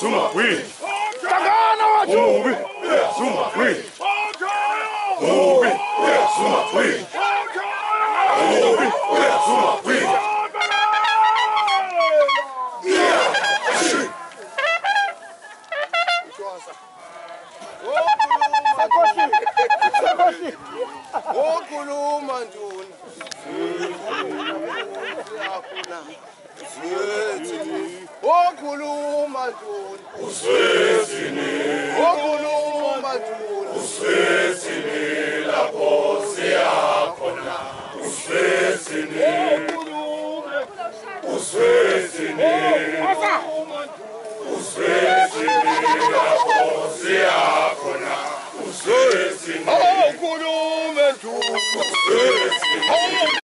Zuma, we. Tagana watu. Mubi, Zuma, we. Mubi, Zuma, we. Mubi, Zuma, we. Okhuluma nduna. Okhuluma nduna. Uswesini. Okhuluma nduna. Uswesini lapho siyakhona. Uswesini. Uswesini. Uswesini lapho siyakhona. Uswesini. Okhuluma nduna.